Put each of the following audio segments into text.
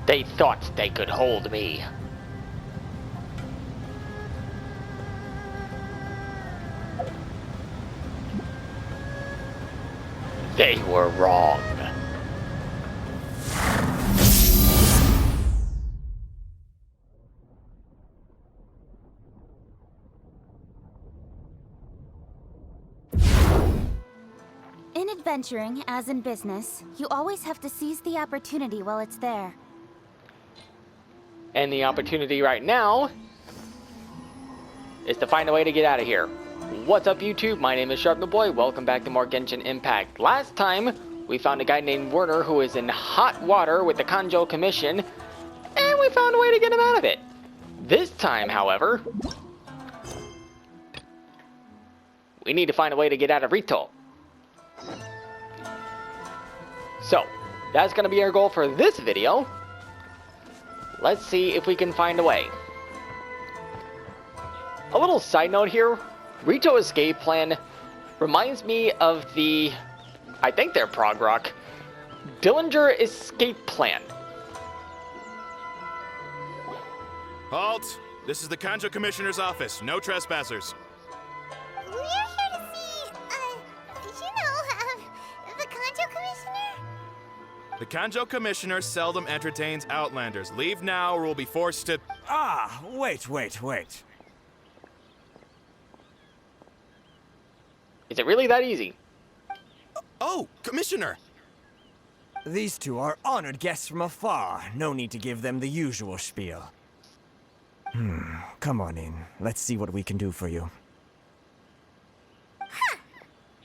They thought they could hold me. They were wrong. In adventuring, as in business, you always have to seize the opportunity while it's there. And the opportunity right now is to find a way to get out of here. What's up, YouTube? My name is SharpNoBoy. Welcome back to more Genshin Impact. Last time, we found a guy named Werner who is in hot water with the Kanjo Commission, and we found a way to get him out of it. This time, however, we need to find a way to get out of Rito. So, that's going to be our goal for this video. Let's see if we can find a way. A little side note here, Rito escape plan reminds me of the, I think they're prog rock, Dillinger escape plan. Halt! This is the Kanjo Commissioner's office. No trespassers. We're here to see, the Kanjo Commissioner? The Kanjo Commissioner seldom entertains Outlanders. Leave now or we'll be forced to... Ah, wait. Is it really that easy? Oh, Commissioner! These two are honored guests from afar. No need to give them the usual spiel. Come on in. Let's see what we can do for you. Huh.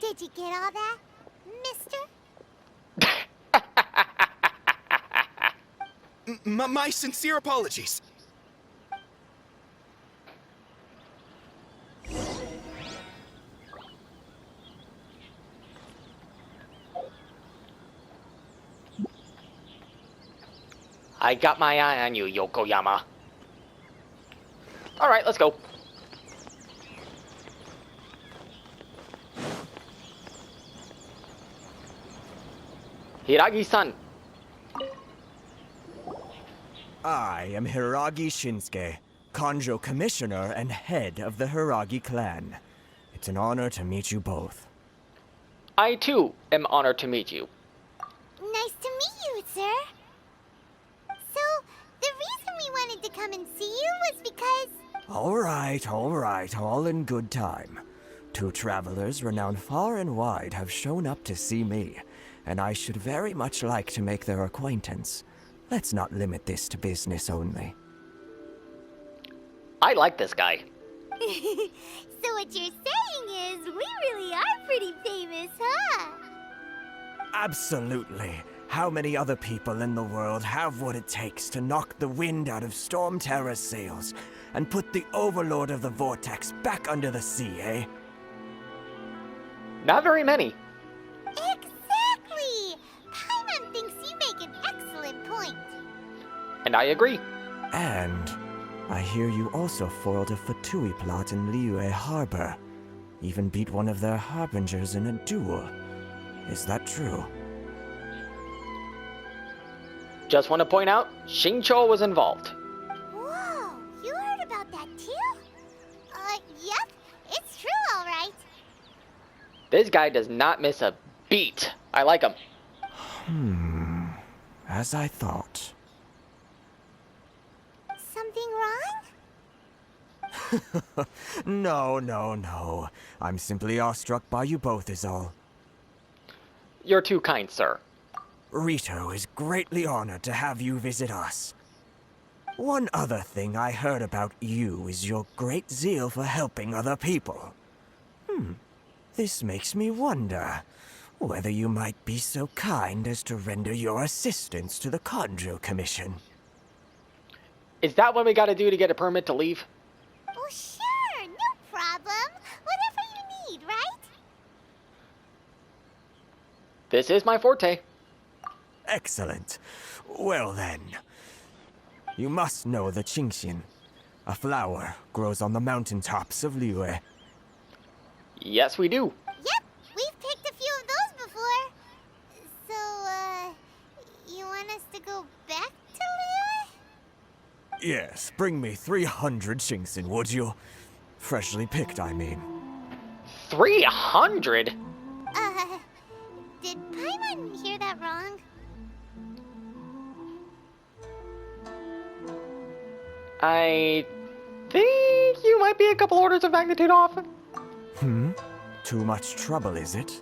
Did you get all that, mister? My sincere apologies. I got my eye on you, Yokoyama. Alright, let's go. Hiragi-san. I am Hiragi Shinsuke, Kanjo Commissioner and head of the Hiragi clan. It's an honor to meet you both. I, too, am honored to meet you. Nice to meet you, sir. So, the reason we wanted to come and see you was because... All right, all in good time. Two travelers renowned far and wide have shown up to see me, and I should very much like to make their acquaintance. Let's not limit this to business only. I like this guy. So what you're saying is, we really are pretty famous, huh? Absolutely. How many other people in the world have what it takes to knock the wind out of Storm Terror's sails and put the Overlord of the Vortex back under the sea, eh? Not very many. Exactly! Paimon thinks you make an excellent point. And I agree. And I hear you also foiled a Fatui plot in Liyue Harbor. Even beat one of their harbingers in a duel. Is that true? Just want to point out, Xingqiu was involved. Whoa, you heard about that too? Yep, it's true, all right. This guy does not miss a beat. I like him. As I thought. Something wrong? No. I'm simply awestruck by you both is all. You're too kind, sir. Rito is greatly honored to have you visit us. One other thing I heard about you is your great zeal for helping other people. This makes me wonder whether you might be so kind as to render your assistance to the Kanjo Commission. Is that what we gotta do to get a permit to leave? Oh, sure, no problem. Whatever you need, right? This is my forte. Excellent. Well then, you must know the Genshin. A flower grows on the mountaintops of Liyue. Yes, we do. Yep, we've picked a few of those before. So, you want us to go back to Liyue? Yes, bring me 300 Genshin, would you? Freshly picked, I mean. 300? Did Paimon hear that wrong? I think you might be a couple orders of magnitude off. Too much trouble, is it?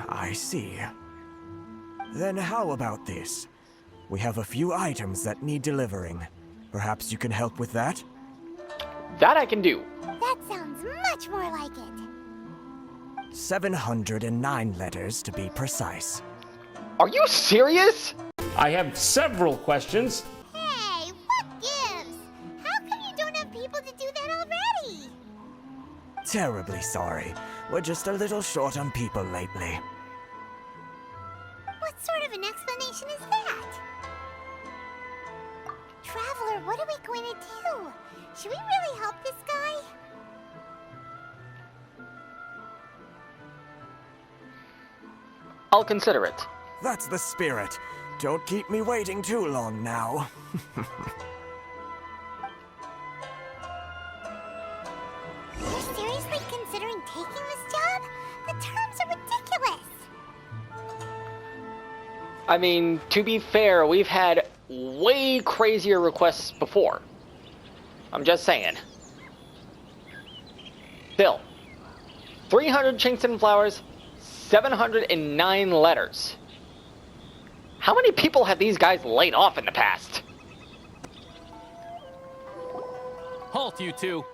I see. Then how about this? We have a few items that need delivering. Perhaps you can help with that? That I can do. That sounds much more like it. 709 letters to be precise. Are you serious? I have several questions. Hey, what gives? How come you don't have people to do that already? Terribly sorry. We're just a little short on people lately. What sort of an explanation is that? Traveler, what are we going to do? Should we really help this guy? I'll consider it. That's the spirit. Don't keep me waiting too long now. You're seriously considering taking this job? The terms are ridiculous. I mean, to be fair, we've had way crazier requests before. I'm just saying. Still, 300 Chingston flowers, 709 letters. How many people have these guys laid off in the past? Halt, you two.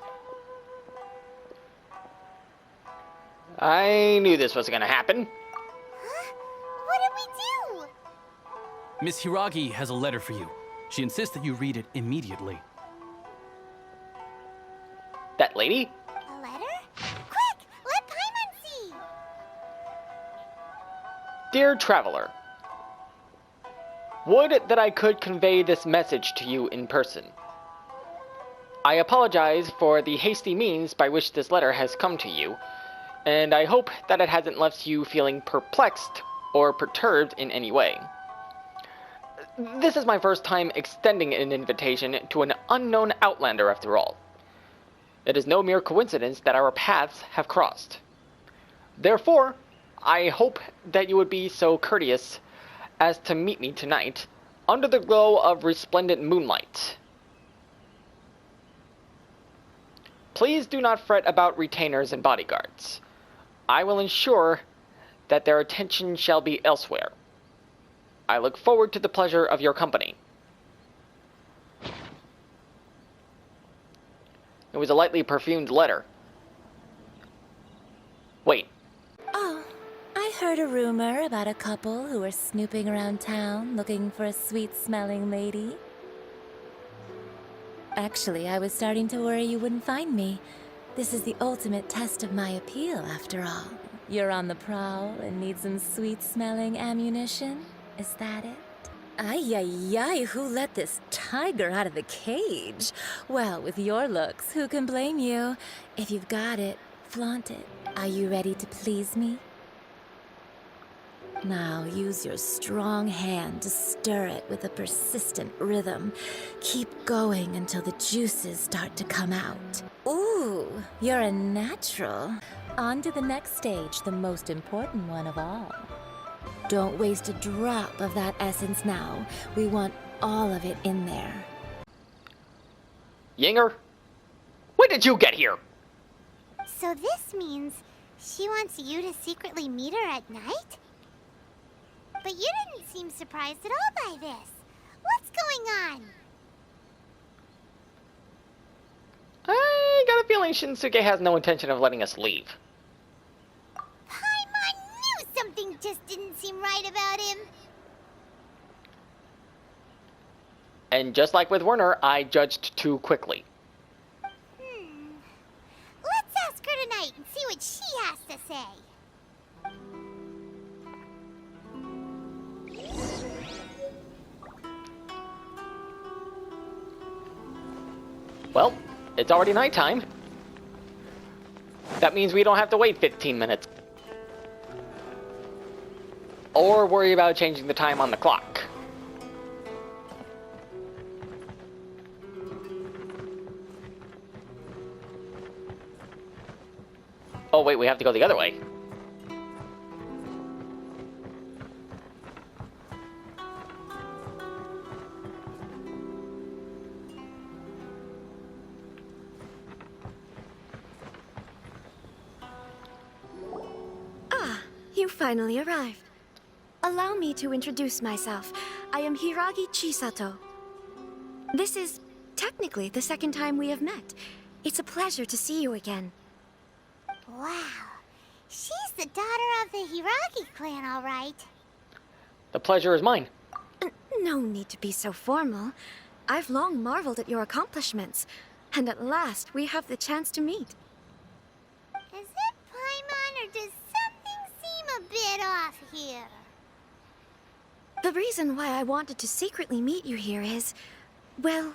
I knew this was gonna happen. Huh? What did we do? Miss Hiragi has a letter for you. She insists that you read it immediately. That lady? A letter? Quick, let Paimon see. Dear Traveler, would that I could convey this message to you in person. I apologize for the hasty means by which this letter has come to you, and I hope that it hasn't left you feeling perplexed or perturbed in any way. This is my first time extending an invitation to an unknown outlander after all. It is no mere coincidence that our paths have crossed. Therefore, I hope that you would be so courteous as to meet me tonight under the glow of resplendent moonlight. Please do not fret about retainers and bodyguards. I will ensure that their attention shall be elsewhere. I look forward to the pleasure of your company. It was a lightly perfumed letter. Wait, Oh, I heard a rumor about a couple who were snooping around town looking for a sweet-smelling lady. Actually, I was starting to worry you wouldn't find me. This is the ultimate test of my appeal, after all. You're on the prowl and need some sweet-smelling ammunition? Is that it? Ay, ay, ay, who let this tiger out of the cage? Well, with your looks, who can blame you? If you've got it, flaunt it. Are you ready to please me? Now, use your strong hand to stir it with a persistent rhythm. Keep going until the juices start to come out. Ooh, you're a natural. On to the next stage, the most important one of all. Don't waste a drop of that essence now. We want all of it in there. Yinger? When did you get here? So this means she wants you to secretly meet her at night? But you didn't seem surprised at all by this. What's going on? I got a feeling Shinsuke has no intention of letting us leave. Paimon knew something just didn't seem right about him. And just like with Werner, I judged too quickly. Let's ask her tonight and see what she has to say. Well, it's already nighttime. That means we don't have to wait 15 minutes. Or worry about changing the time on the clock. Oh wait, we have to go the other way. You finally arrived. Allow me to introduce myself. I am Hiragi Chisato. This is technically the second time we have met. It's a pleasure to see you again. Wow. She's the daughter of the Hiragi clan, all right. The pleasure is mine. No need to be so formal. I've long marveled at your accomplishments, and at last we have the chance to meet. Is it Paimon, or does something seem a bit off here? The reason why I wanted to secretly meet you here is, well,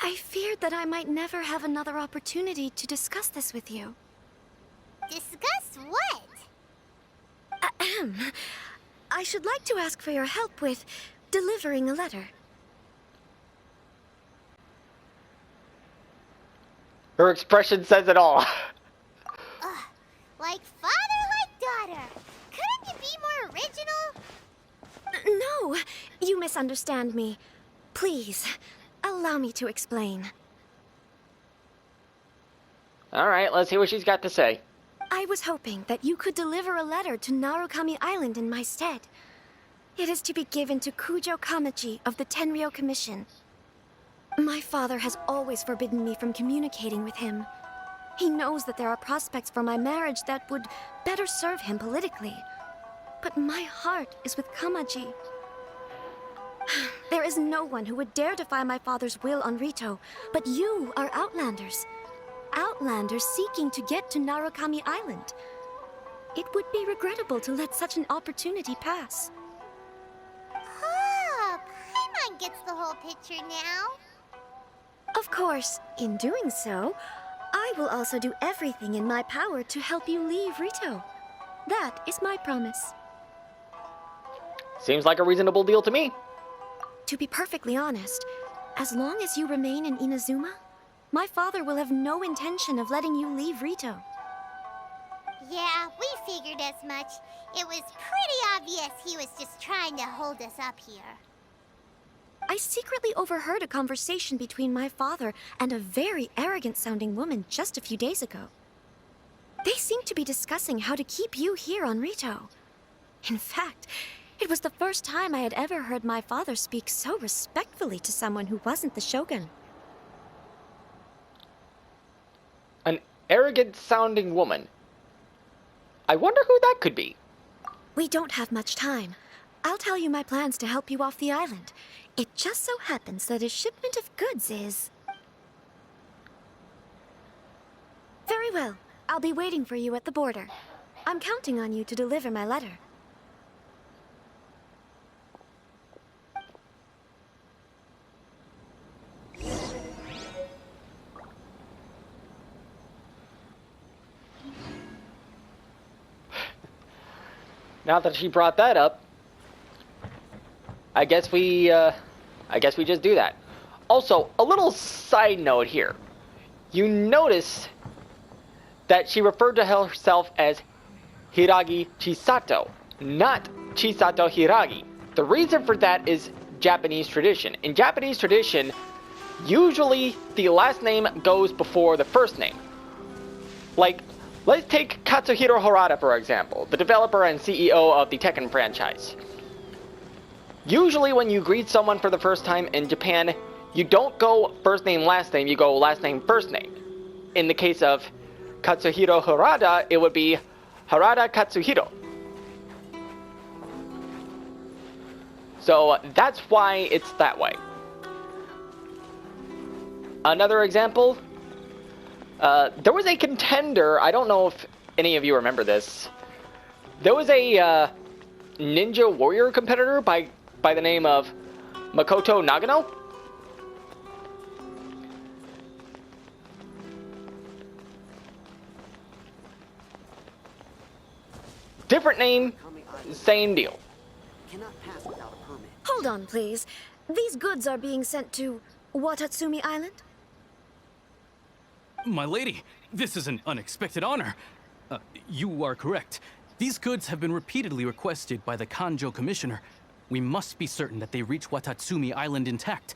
I feared that I might never have another opportunity to discuss this with you. Discuss what? Ahem. I should like to ask for your help with delivering a letter. Her expression says it all. Like father, like daughter. Couldn't you be more original? No, you misunderstand me. Please, allow me to explain. Alright, let's see what she's got to say. I was hoping that you could deliver a letter to Narukami Island in my stead. It is to be given to Kujo Kamachi of the Tenryou Commission. My father has always forbidden me from communicating with him. He knows that there are prospects for my marriage that would better serve him politically. But my heart is with Kamachi. There is no one who would dare defy my father's will on Rito, but you are Outlanders. Outlanders seeking to get to Narukami Island. It would be regrettable to let such an opportunity pass. Oh, Paimon gets the whole picture now. Of course, in doing so, I will also do everything in my power to help you leave Rito. That is my promise. Seems like a reasonable deal to me. To be perfectly honest, as long as you remain in Inazuma, my father will have no intention of letting you leave Rito. Yeah, we figured as much. It was pretty obvious he was just trying to hold us up here. I secretly overheard a conversation between my father and a very arrogant-sounding woman just a few days ago. They seemed to be discussing how to keep you here on Rito. In fact, it was the first time I had ever heard my father speak so respectfully to someone who wasn't the Shogun. An arrogant-sounding woman. I wonder who that could be. We don't have much time. I'll tell you my plans to help you off the island. It just so happens that a shipment of goods is... Very well. I'll be waiting for you at the border. I'm counting on you to deliver my letter. Now that she brought that up, I guess we just do that. Also, a little side note here. You notice that she referred to herself as Hiragi Chisato, not Chisato Hiragi. The reason for that is Japanese tradition. In Japanese tradition, usually the last name goes before the first name. Like, let's take Katsuhiro Harada, for example, the developer and CEO of the Tekken franchise. Usually when you greet someone for the first time in Japan, you don't go first name, last name, you go last name, first name. In the case of Katsuhiro Harada, it would be Harada Katsuhiro. So that's why it's that way. Another example, there was a contender, I don't know if any of you remember this. There was a ninja warrior competitor by the name of Makoto Nagano. Different name, same deal. Hold on, please. These goods are being sent to Watatsumi Island? My lady, this is an unexpected honor. You are correct. These goods have been repeatedly requested by the Kanjo Commissioner. We must be certain that they reach Watatsumi Island intact.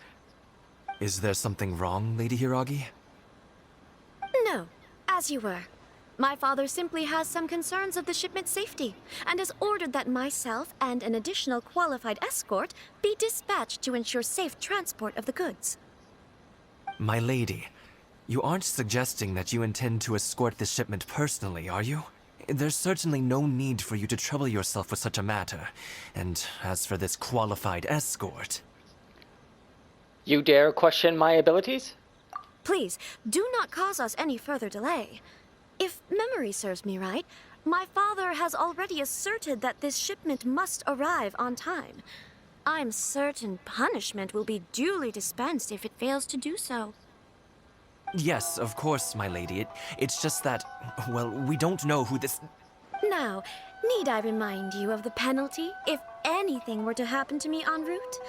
Is there something wrong, Lady Hiragi? No, as you were. My father simply has some concerns of the shipment's safety, and has ordered that myself and an additional qualified escort be dispatched to ensure safe transport of the goods. My lady, you aren't suggesting that you intend to escort the shipment personally, are you? There's certainly no need for you to trouble yourself with such a matter. And as for this qualified escort... You dare question my abilities? Please, do not cause us any further delay. If memory serves me right, my father has already asserted that this shipment must arrive on time. I'm certain punishment will be duly dispensed if it fails to do so. Yes, of course, my lady. It's just that, well, we don't know who this... Now, need I remind you of the penalty if anything were to happen to me en route?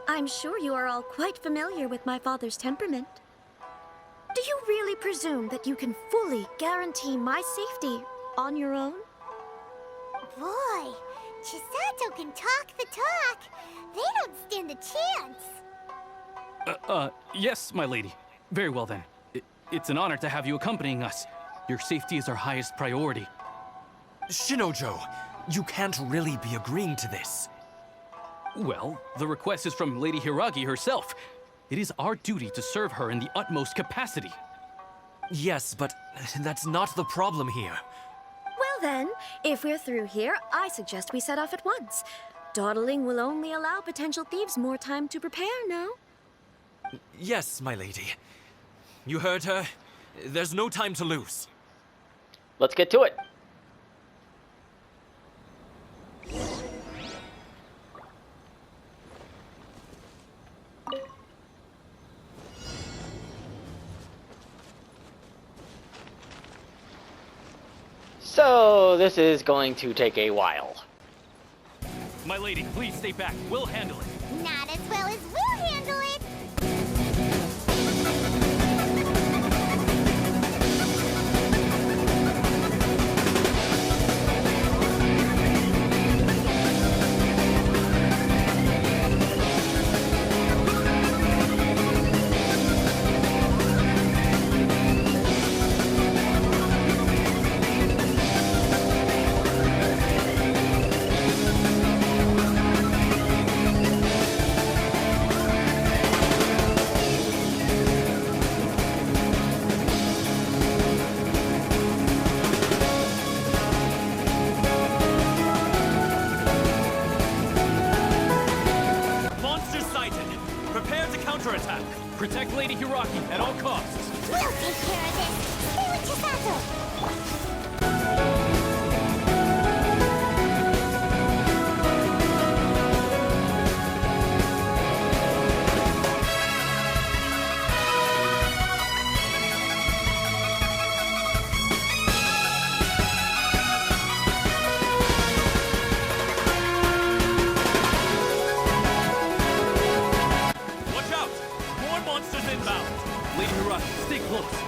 I'm sure you are all quite familiar with my father's temperament. Do you really presume that you can fully guarantee my safety on your own? Boy, Chisato can talk the talk. They don't stand a chance. Yes, my lady. Very well then. It's an honor to have you accompanying us. Your safety is our highest priority. Shinojo, you can't really be agreeing to this. Well, the request is from Lady Hiragi herself. It is our duty to serve her in the utmost capacity. Yes, but that's not the problem here. Well then, if we're through here, I suggest we set off at once. Dawdling will only allow potential thieves more time to prepare, no? Yes, my lady. You heard her. There's no time to lose. Let's get to it. So, this is going to take a while. My lady, please stay back. We'll handle it. Not as well as we'll handle it. counterattack. Protect Lady Hiragi at all costs. We'll take care of this. Stay with Chisato. Watch out! More monsters inbound. Lady Hiragi, stay close.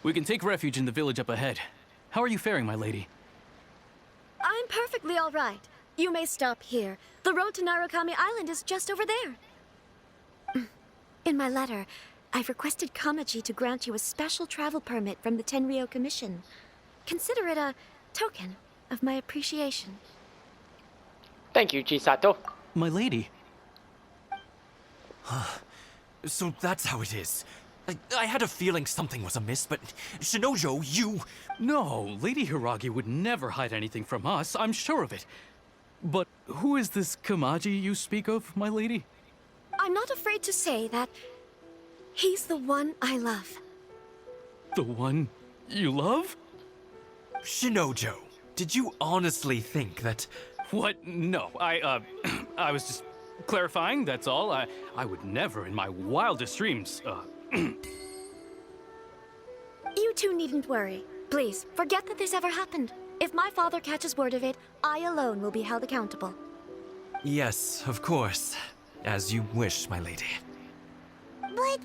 We can take refuge in the village up ahead. How are you faring, my lady? I'm perfectly all right. You may stop here. The road to Narukami Island is just over there. In my letter, I've requested Kamaji to grant you a special travel permit from the Tenryou Commission. Consider it a token of my appreciation. Thank you, Chisato. My lady. So that's how it is. I had a feeling something was amiss, but Shinojo, you... No, Lady Hiragi would never hide anything from us, I'm sure of it. But who is this Kamaji you speak of, my lady? I'm not afraid to say that he's the one I love. The one you love? Shinojo, Did you honestly think that... What? No, I was just clarifying, that's all. I would never in my wildest dreams, You two needn't worry. Please, forget that this ever happened. If my father catches word of it, I alone will be held accountable. Yes, of course. As you wish, my lady. But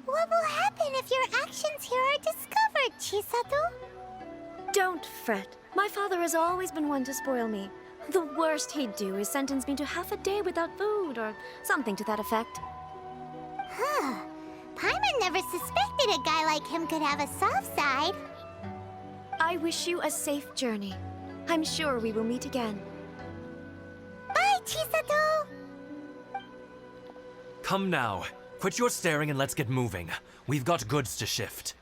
what will happen if your actions here are discovered, Chisato? Don't fret. My father has always been one to spoil me. The worst he'd do is sentence me to half a day without food, or something to that effect. Huh. Paimon never suspected a guy like him could have a soft side. I wish you a safe journey. I'm sure we will meet again. Bye, Chisato! Come now. Quit your staring and let's get moving. We've got goods to shift.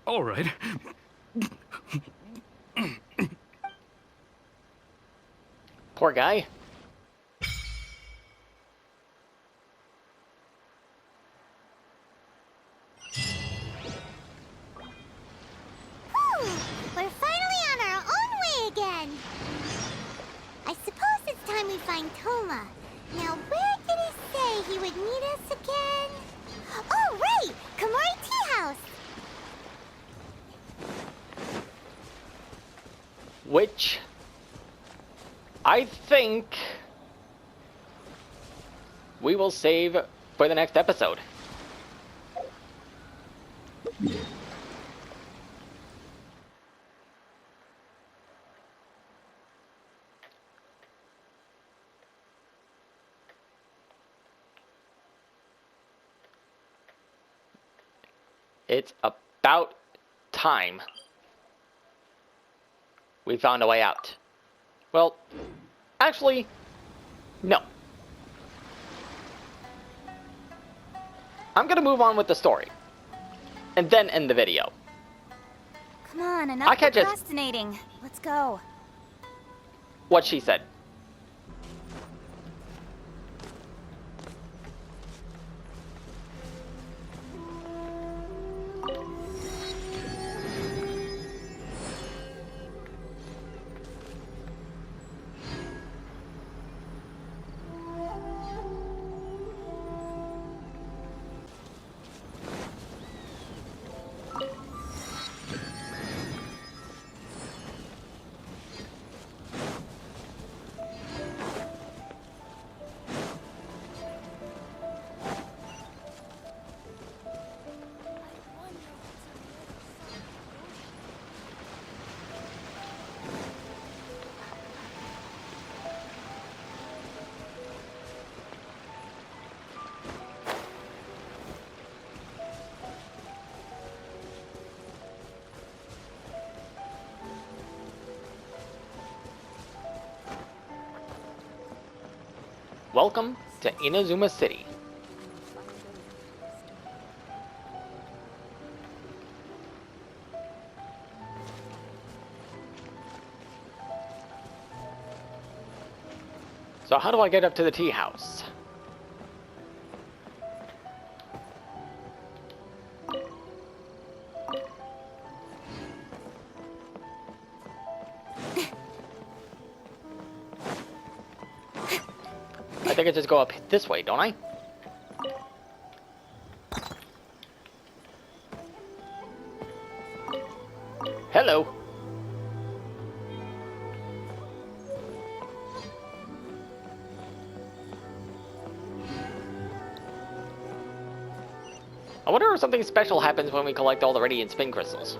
all right. Poor guy. We're finally on our own way again. I suppose it's time we find Toma. Now, where did he say he would meet us again? Oh, right! Komori Tea House! Which I think we will save for the next episode. It's about time we found a way out. Well, actually, no. I'm gonna move on with the story, and then end the video. Come on, I enough can't just- procrastinating. Let's go. What she said. Welcome to Inazuma City. So how do I get up to the tea house? I think I just go up this way, don't I? Hello. I wonder if something special happens when we collect all the radiant spin crystals.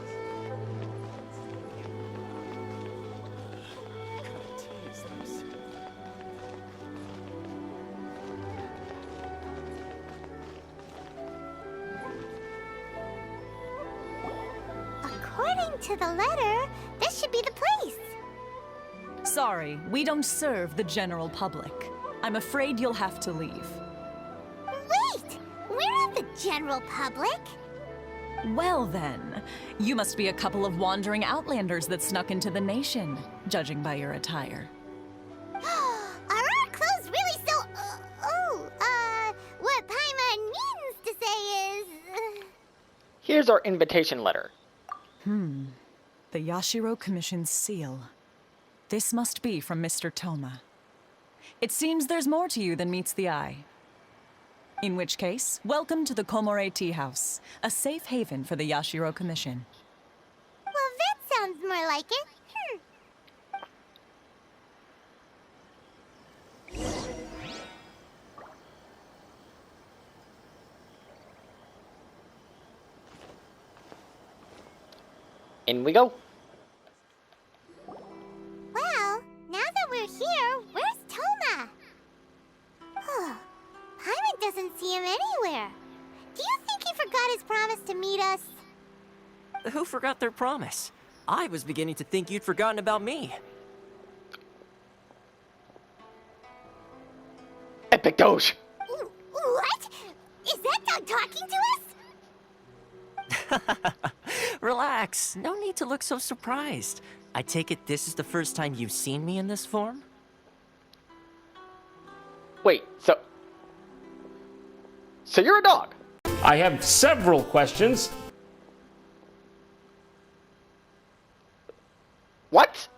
According to the letter, this should be the place. Sorry, we don't serve the general public. I'm afraid you'll have to leave. Wait! We're not the general public. Well then, you must be a couple of wandering outlanders that snuck into the nation, judging by your attire. Are our clothes really so... what Paimon means to say is... Here's our invitation letter. The Yashiro Commission's seal. This must be from Mr. Toma. It seems there's more to you than meets the eye. In which case, welcome to the Komore Tea House, a safe haven for the Yashiro Commission. Well, that sounds more like it. In we go. Well, now that we're here, where's Toma? Paimon doesn't see him anywhere. Do you think he forgot his promise to meet us? Who forgot their promise? I was beginning to think you'd forgotten about me. Epic Doge! What? Is that dog talking to us? Relax, no need to look so surprised. I take it this is the first time you've seen me in this form? Wait, so you're a dog? I have several questions. What?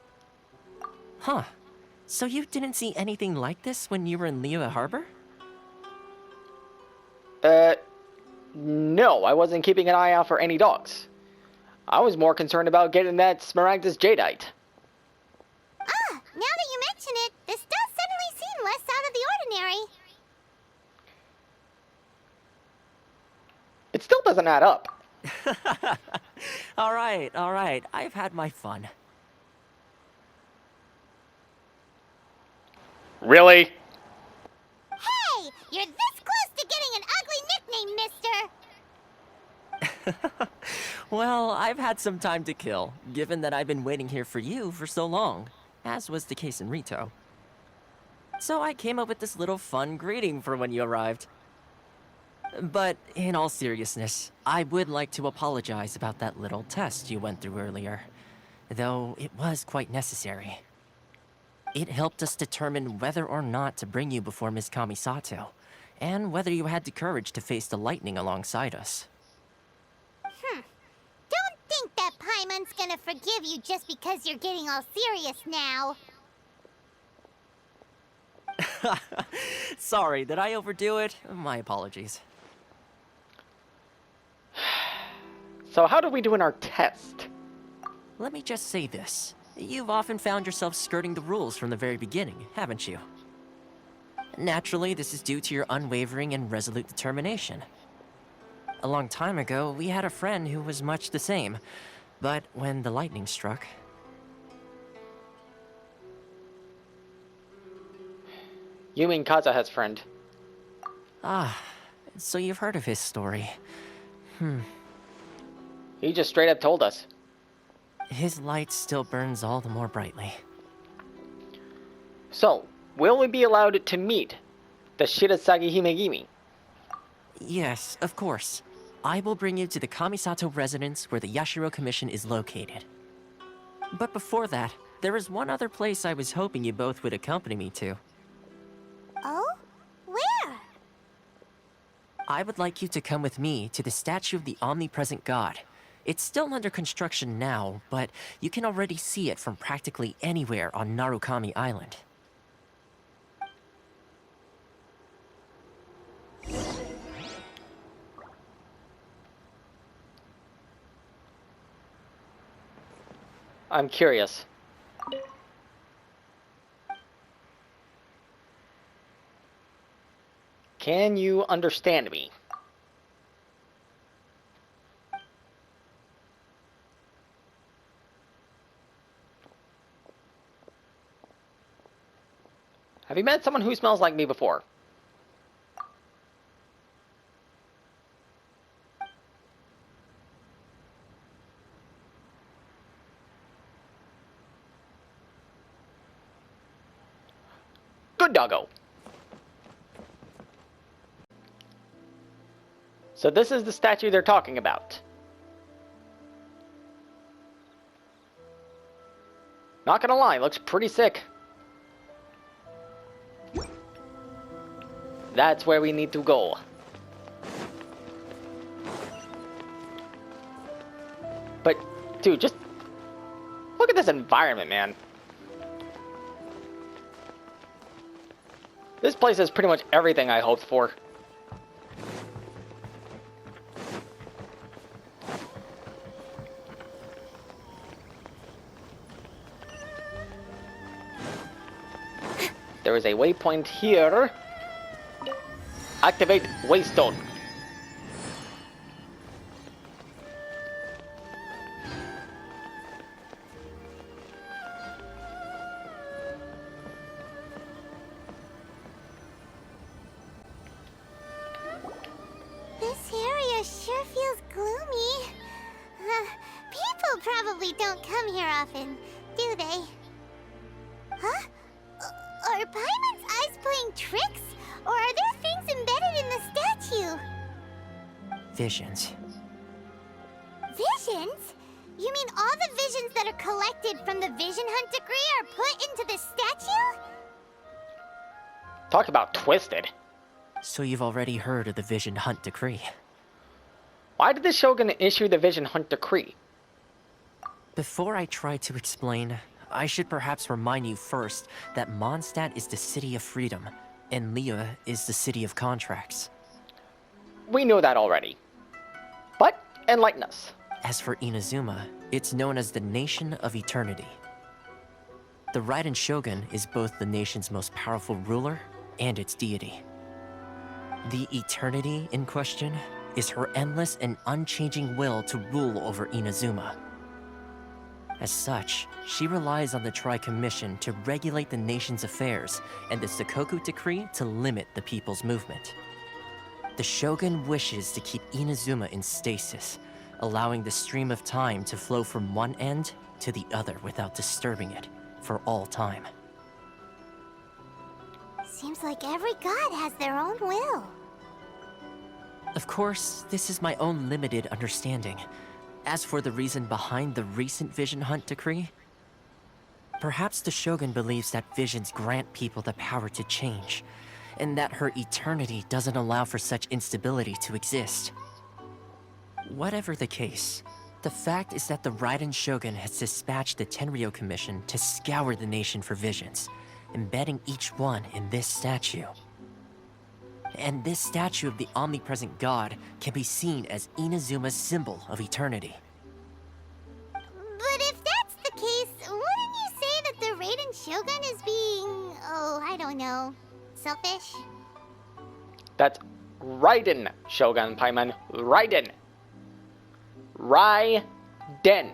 Huh. So you didn't see anything like this when you were in Liyue Harbor? No, I wasn't keeping an eye out for any dogs. I was more concerned about getting that Smaragdus Jadeite. Now that you mention it, this does suddenly seem less out of the ordinary. It still doesn't add up. All right. I've had my fun. Really? Hey, you're this close to getting an ugly nickname, mister. Well, I've had some time to kill, given that I've been waiting here for you for so long, as was the case in Rito. So I came up with this little fun greeting for when you arrived. But in all seriousness, I would like to apologize about that little test you went through earlier, though it was quite necessary. It helped us determine whether or not to bring you before Ms. Kamisato, and whether you had the courage to face the lightning alongside us. Don't think that Paimon's gonna forgive you just because you're getting all serious now. Sorry, did I overdo it? My apologies. So how did we do in our test? Let me just say this. You've often found yourself skirting the rules from the very beginning, haven't you? Naturally, this is due to your unwavering and resolute determination. A long time ago, we had a friend who was much the same, but when the lightning struck... You mean Kazuha's friend? Ah, so you've heard of his story. He just straight up told us. His light still burns all the more brightly. So, will we be allowed to meet the Shirasagi Himegimi? Yes, of course. I will bring you to the Kamisato residence where the Yashiro Commission is located. But before that, there is one other place I was hoping you both would accompany me to. Oh? Where? I would like you to come with me to the statue of the omnipresent god. It's still under construction now, but you can already see it from practically anywhere on Narukami Island. I'm curious. Can you understand me? Have you met someone who smells like me before? Good doggo. So this is the statue they're talking about. Not gonna lie, looks pretty sick. That's where we need to go. But, dude, just Look at this environment, man. This place is pretty much everything I hoped for. There is a waypoint here. Activate Waystone. This area sure feels gloomy. People probably don't come here often, do they? Huh? Are Paimon's eyes playing tricks? Or are there things embedded in the statue? Visions. Visions? You mean all the visions that are collected from the Vision Hunt decree are put into the statue? Talk about twisted. So you've already heard of the Vision Hunt decree. Why did the Shogun issue the Vision Hunt decree? Before I try to explain, I should perhaps remind you first that Mondstadt is the city of freedom, and Liyue is the city of contracts. We know that already. But enlighten us. As for Inazuma, it's known as the Nation of Eternity. The Raiden Shogun is both the nation's most powerful ruler and its deity. The Eternity in question is her endless and unchanging will to rule over Inazuma. As such, she relies on the Tri-Commission to regulate the nation's affairs and the Sakoku Decree to limit the people's movement. The Shogun wishes to keep Inazuma in stasis, allowing the stream of time to flow from one end to the other without disturbing it for all time. Seems like every god has their own will. Of course, this is my own limited understanding. As for the reason behind the recent Vision Hunt decree, perhaps the Shogun believes that visions grant people the power to change, and that her eternity doesn't allow for such instability to exist. Whatever the case, the fact is that the Raiden Shogun has dispatched the Tenryou Commission to scour the nation for visions, embedding each one in this statue. And this statue of the omnipresent god can be seen as Inazuma's symbol of eternity. But if that's the case, wouldn't you say that the Raiden Shogun is being, I don't know, selfish? That's Raiden Shogun, Paimon. Raiden. Raiden.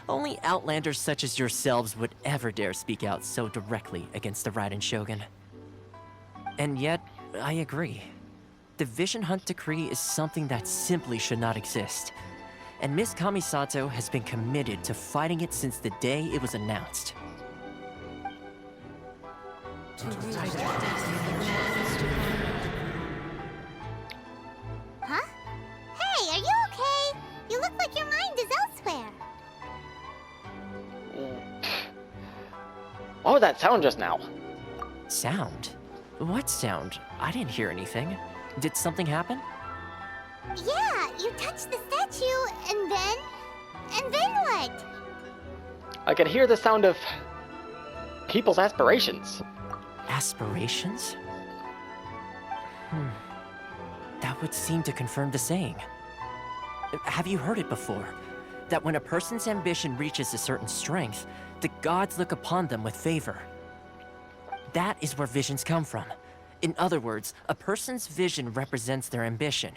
Only outlanders such as yourselves would ever dare speak out so directly against the Raiden Shogun. And yet, I agree. The Vision Hunt decree is something that simply should not exist. And Miss Kamisato has been committed to fighting it since the day it was announced. Huh? Hey, are you okay? You look like your mind is elsewhere. What was that sound just now? Sound? What sound? I didn't hear anything. Did something happen? Yeah, you touched the statue, and then what? I could hear the sound of people's aspirations. Aspirations? That would seem to confirm the saying. Have you heard it before? That when a person's ambition reaches a certain strength, the gods look upon them with favor. That is where visions come from. In other words, a person's vision represents their ambition.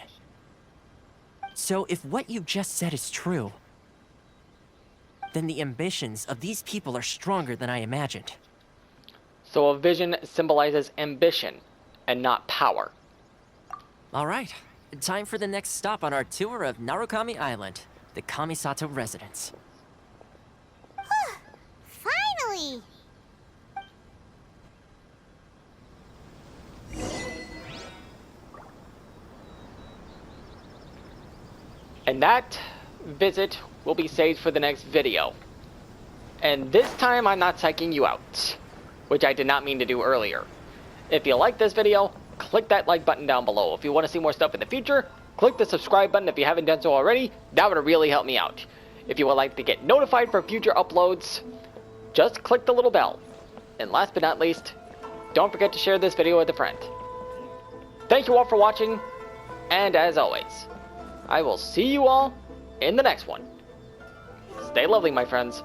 So if what you just said is true, then the ambitions of these people are stronger than I imagined. So a vision symbolizes ambition and not power. All right, time for the next stop on our tour of Narukami Island, the Kamisato residence. Finally! And that visit will be saved for the next video. And this time I'm not psyching you out, which I did not mean to do earlier. If you like this video, click that like button down below. If you want to see more stuff in the future, click the subscribe button if you haven't done so already. That would really help me out. If you would like to get notified for future uploads, just click the little bell. And last but not least, don't forget to share this video with a friend. Thank you all for watching, and as always, I will see you all in the next one. Stay lovely, my friends.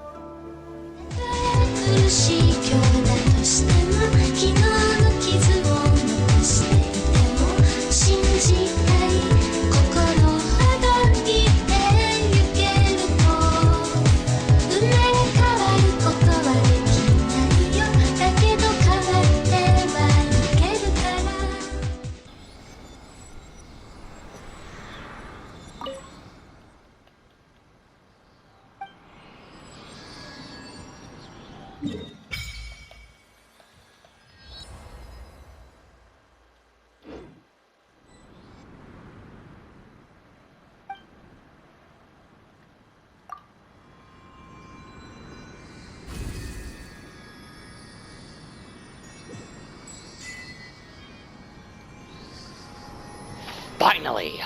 Finally!